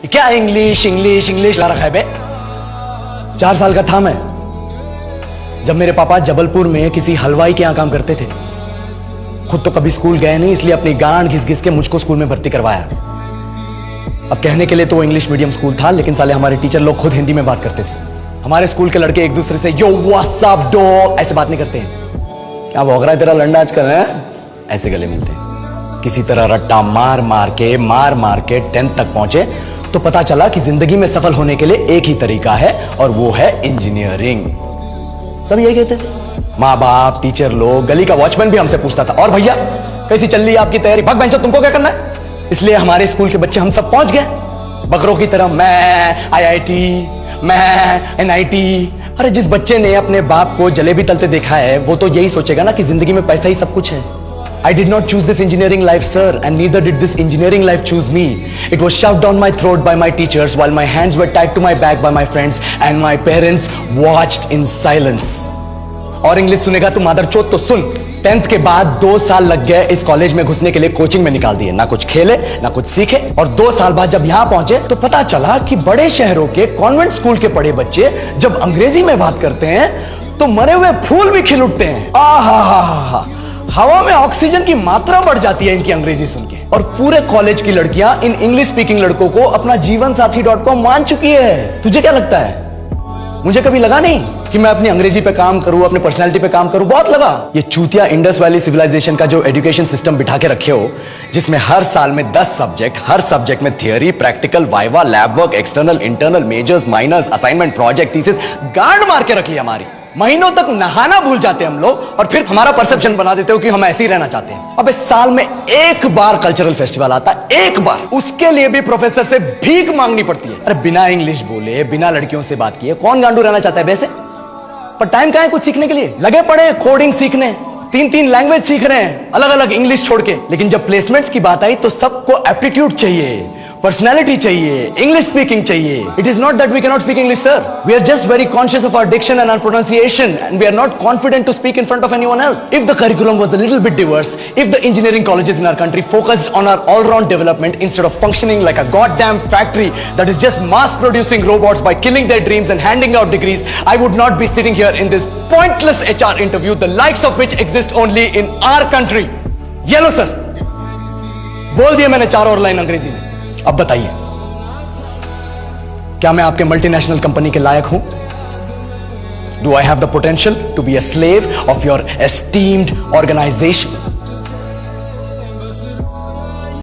क्या English English English ला रखा है बे। 4 साल का था मैं जब मेरे पापा जबलपुर में किसी हलवाई के यहां काम करते थे। खुद तो कभी स्कूल गए नहीं, इसलिए अपनी गांड घिस घिस के मुझको स्कूल में भर्ती करवाया। अब कहने के लिए तो वो इंग्लिश मीडियम स्कूल था, लेकिन साले हमारे टीचर लोग खुद हिंदी में बात करते थे। हमारे स्कूल के लड़के एक दूसरे से यो व्हाट्स अप डॉग ऐसे बात नहीं करते हैं। क्या भौंक रहा है तेरा लंडा आजकल है, ऐसे गले मिलते हैं। किसी तरह रट्टा मार मार के 10th तक पहुंचे तो पता चला कि जिंदगी में सफल होने के लिए एक ही तरीका है और वो है इंजीनियरिंग। सब यही कहते थे, माँ बाप, टीचर लोग, गली का वॉचमैन भी हमसे पूछता था, और भैया कैसी चल रही है आपकी तैयारी, भाग बेंचो तुमको क्या करना है। इसलिए हमारे स्कूल के बच्चे हम सब पहुंच गए बकरों की तरह, मैं IIT, मैं NIT। अरे जिस बच्चे ने अपने बाप को जलेबी तलते देखा है वो तो यही सोचेगा ना कि जिंदगी में पैसा ही सब कुछ है। I did not choose this engineering life, sir, and neither did this engineering life choose me. It was shoved down my throat by my teachers while my hands were tied to my back by my friends and my parents watched in silence. और English सुनेगा तू मादरचोद तो सुन, 10th के बाद 2 साल लग गए इस कॉलेज में घुसने के लिए, कोचिंग में निकाल दिए, ना कुछ खेले ना कुछ सीखे। और 2 साल बाद जब यहां पहुंचे तो पता चला कि बड़े शहरों के कॉन्वेंट स्कूल के पढ़े बच्चे जब अंग्रेजी में बात करते हैं तो मरे हुए फूल भी खिल उठते हैं। आहा, हवा में ऑक्सीजन की मात्रा बढ़ जाती है इनकी अंग्रेजी सुन के। और पूरे कॉलेज की लड़कियां इन इंग्लिश स्पीकिंग लड़कों को अपना जीवनसाथी.com मान चुकी है। तुझे क्या लगता है? मुझे कभी लगा नहीं कि मैं अपनी अंग्रेजी पे काम करूं, अपने पर्सनालिटी पे काम करूं, बहुत लगा। ये चूतिया इंडस वैली सिविलाइजेशन का जो एजुकेशन सिस्टम बिठा के रखे हो, जिसमें हर साल में 10 सब्जेक्ट, हर सब्जेक्ट में theory, practical, viva, lab work, external, internal, majors, minors, assignment, project, thesis, गांड मार के रख लिया हमारी। महीनों तक नहाना भूल जाते हैं हम लोग और फिर हमारा परसेप्शन बना देते हो कि हम ऐसे ही रहना चाहते हैं। अब इस साल में एक बार कल्चरल फेस्टिवल आता है, एक बार, उसके लिए भी प्रोफेसर से भीख मांगनी पड़ती है। अरे बिना इंग्लिश बोले, बिना लड़कियों से बात किए कौन गांडू रहना चाहता है वैसे? पर टाइम कहां है कुछ सीखने के लिए? लगे पड़े कोडिंग सीखने, 3 लैंग्वेज सीख रहे हैं अलग अलग इंग्लिश छोड़ के। लेकिन जब प्लेसमेंट्स की बात आई तो सबको एप्टीट्यूड चाहिए, पर्सनैलिटी चाहिए, इंग्लिश स्पीकिंग चाहिए। It is not that we can not speak English, sir, we are just very conscious of our diction and our pronunciation and we are not confident to speak in front of anyone else. If the curriculum was a little bit diverse, if the engineering colleges in our country focused on our all round development instead of functioning like a goddamn factory that is just mass producing robots by killing their dreams and handing out degrees, I would not be sitting here in this pointless HR interview, the likes of which exist only in our country. ये लो sir, बोल दिया मैंने 4 और line अंग्रेजी में। अब बताइए, क्या मैं आपके मल्टीनेशनल कंपनी के लायक हूं? Do I have the potential to be a slave of your esteemed organization?